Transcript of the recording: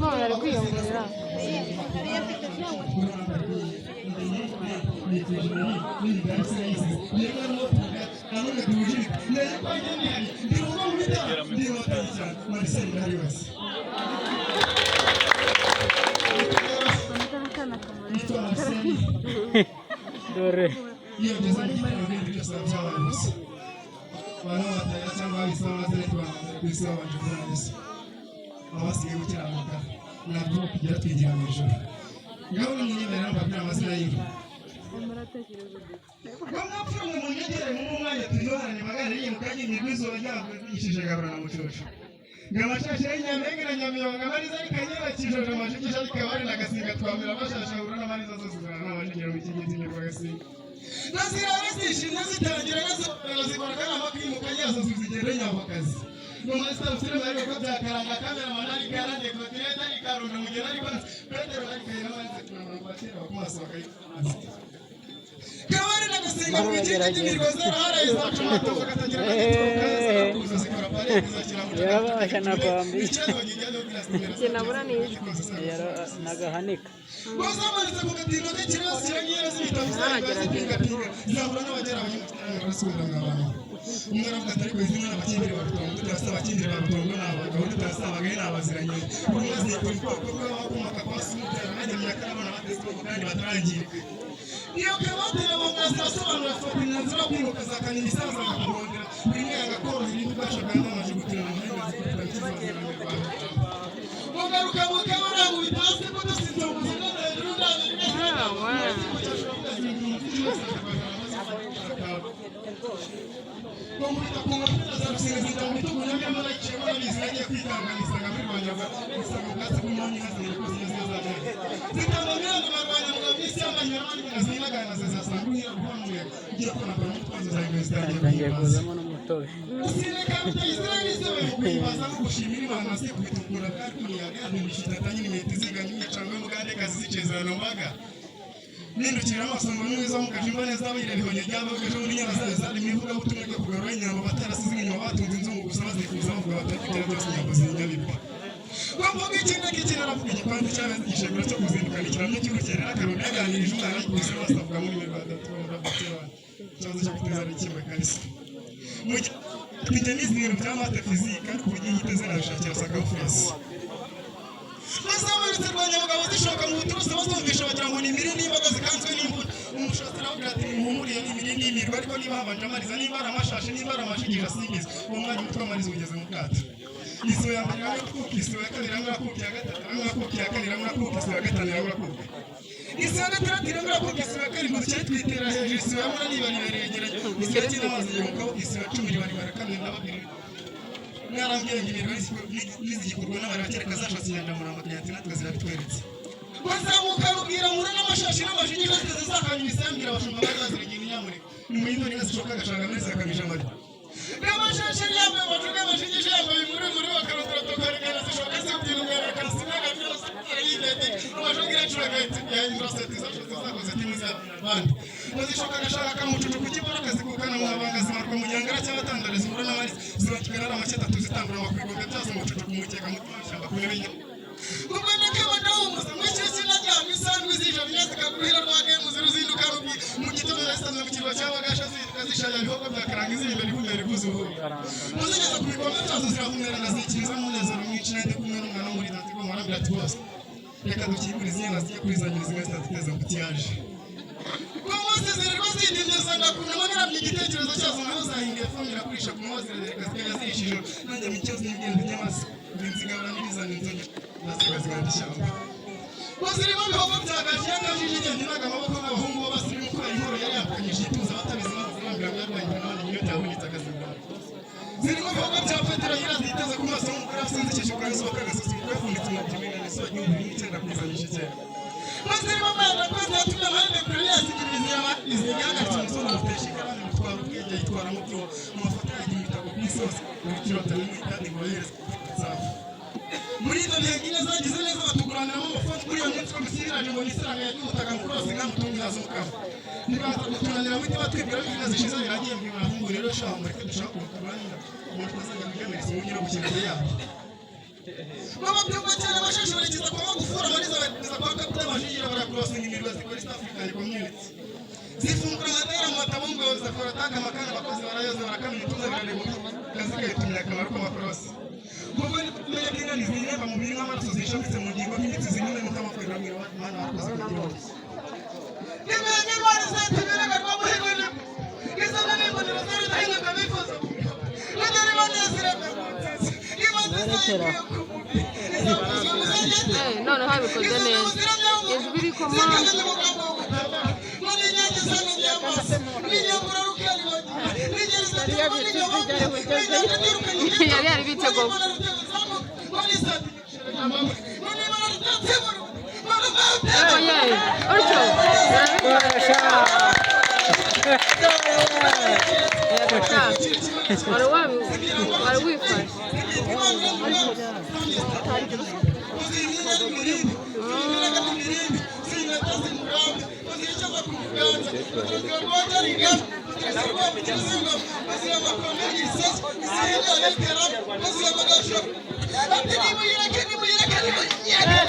none ari kwiyongera dore abasigaye gukiranuka ntabwo kugera twigira mu ijoro ngaho n'inyemerera mbabwira amazina y'inka bamwapfura mu nyegere mu mwanya tuyohanye magana y'imukanye nirwizuba ryabwe yishije gaburana mu cyosho ngamashashe y'inyamenge na nyamiyonga mariza arikanyera kijoje amashikisha arikabari nagasinga twamira amashashe ahura n'amariza zose zirana n'amashigero w'ikigiti nyirwa gasinga nazirara zishimye zitangira nazikora kanama k'imukanye yazo zigende nyabakazi Nomasta usire bari ko byakaranga kamera manari karande ko tireta ikarundo mugera ariko Petero ari kayira manze kunamura batera bakumaso bakayi Kabari nagasenga mu gihe cy'imigozi hara izacu matoka katagira kuza zikora pare kuzakira mu yarabashana kwambi kinabura ni yaro nagahanika Bazamanitse ku gatino k'ikirasi kiranyera zibitabuzaga zabura n'abagera abanyamurasubira ngabana umwana avuga ko izina n'abakindiri barutongo tutasa abakindiri barutongo n'abagabo tutasa abagaye n'abaziranye umaze kubikorwa bakomoka kwa sumutera kandi myakabana batese kandi batarangira iyo kabatera bongazira sobanura fopi nanzira kwiruka zakana imisaza bakubondera bimwe agakoro ibintu bashaka n'amaje gutera mu mpinga zikora bogaruka mukabara mu bitase ko dusinze ubuzima hejuru Komurita kumapita za rusinzira mu bitugu nyamara ikibona bizanye kwitanganiza ngabirwanyaga usanga ubwatsi bw'umwanya hazira ko zizazana zitamamira n'abarwanya mu bisi y'amanyarwanda zinagana zizasanga unyira guhamuye igiye kona kwa mutwazo za tangiye kuzamo n'umutobe Usireka Israeli zewe kwibaza no gushimira Imana se kubitukura kandi umuyaga n'ibishitanye n'imiti ziganye n'icangwe mu gande kazi zicezerano mbaga Nindukira amasomo neza mu kajimba neza abirehonye ryabo gaje muri nyazaza zari mivuga butumwe bwo kugarura inyambo batarasize inyuma batunze inzu mu gusaba zikuza mu batakira byose inyambo zinyabirwa Wamvuga ikindi kikira ravuga igikwandi cyabaze igishegura cyo kuzindukana ikiramye cy'urukere akarundi yaganirije umwana kuza basavuga muri Rwanda twumva gutera cyazo cyo kuteza n'ikimwe kanisa mu gihe n'izibintu bya mate fizika ku buryo yiteze nabishakira sacrifice Bazamanitse rwanyabugabo zishoka mu buturusi bazumvisha bagira ngo ni imiri n'imbaga zikanzwe n'imvura umushatsi aravuga ati muhumuriye n'imiri n'imirwa ariko niba habanje amariza niba ari amashashi niba ari amashigisha asigize uwo mwanya umutwe amariza ugeze mu bwato isibo ya mbere hamwe kuka isibo ya kabiri hamwe kuka iya gatatu hamwe kuka iya kabiri hamwe kuka isibo ya gatanu hamwe kuka isibo ya gatandatu hamwe kuka isibo ya karindwi ducyari twitera hejuru isibo ya munani baribereye yegeranye isibo ya cyenda amazi mu kaboko isibo ya cumi bari kamwe na babiri Narambye ngibirwa n'izigikorwa n'abarakeka zashatse inyandamura amabyatsi natwe zirabitweretse bazamuka rubwira muri n'amashashi n'amashigi zose zizakanya ibisangira abashumba bazazirengera inyamurika nimuyito niba zishoka agashanga muri zakamije amari n'amashashi yambaye amacuga amashigi yambaye muri bakarotera tokarigana zishoka zibwira umwera karasinaga byose yidete amashagi yacuraga yahindura seti zashatse zakoze timiza abandi bazishoka agashaka kamucucu ku kibora akazikukana mu mabanga zimarwa mu nyangara cy'abatandariza ubura n'amari zibakigarara amacyata tuzitangura bakwigoga byose mu cucu kumukeka mu twashamba kubera inyuma ubwo nakabona umuza mu cyo kinajya misanzwe zije binyazi kaguhira rwage mu ziruzinduka rubi mu gitondo nasanze mu kirwa cyabagasha zishaya bihogo byakaranga izindi rihumere kuzuho muzigeza ku bikombe byazo zirahumera nazikiriza munezero mwinshi nade kumwe n'umwana muri dati ko marabira twose reka dukingurize inyana ziye kurizanyiriza zimwe zitateza kutiyaje kwa mose ziriko zidindiza ndakuna magara mu gitekerezo cyazo naho zahinga fomira kurisha ku mose reka zikajya zishije nanjye mu cyo zigenda nyamaze nzigabana n'ibizana inzonya nazigazigana ishyamba bazirimo bihogo byagaje yakajije igenda inaga amaboko n'abahungu b'abasirimu ko inkoro yari yapfanyije ituza batabizi bazirambira byarwanye n'abandi niyo cyabonetse akazigana zirimo bihogo bya Petero yiraziteze ku maso y'umugore asinze ikishuka n'isohoka agasosi kwefunditse mu kimena n'isohoka y'umubiri n'icyenda kuzanyisha icyenda bazirimo mwana kwezi yatumye amahembe kure yasigiriza izigagatse umusore muteshika abandi mutwara ubwenge yitwara mu byo mu mafoto yagiye imitako ku isi hose mu kirota n'imwe kandi ngo yohereze zabo muri izo ntego ine zagize neza batuguraniramo amafoto kuri iyo minsi komisiriraje ngo nisiranga yagiye mukuru wose nkamutungihaza umukama ntibaza gutunanira muti batwibwira b'izina zishize biragiye mbwira abahungu rero shaho mureke dushaka umuturanira umuntu twazajya kugemereza umujyi no gukina yabo bababyumva cyane abashashe barakiza cyane community zifungura amatara mu matabo ngo zafora ataka amakara abakozi barayoza barakamenya ituze birareba kazi kayitumye akamaro k'amakorosi kuko kumenya bw'inganizi ireba mu biri nk'amaraso zishamitse mu ngingo nk'imitsi zimwe n'utamakorera mu Imana wakoze kugira ngo nimenya Imana izatuberaga rwamuhigurira izana n'imbonera zari dahinga bifuza n'adari banezera Imana izayikuye none habikoze neza ijwi rikoma yari yari bitego wari wifashe Thank you.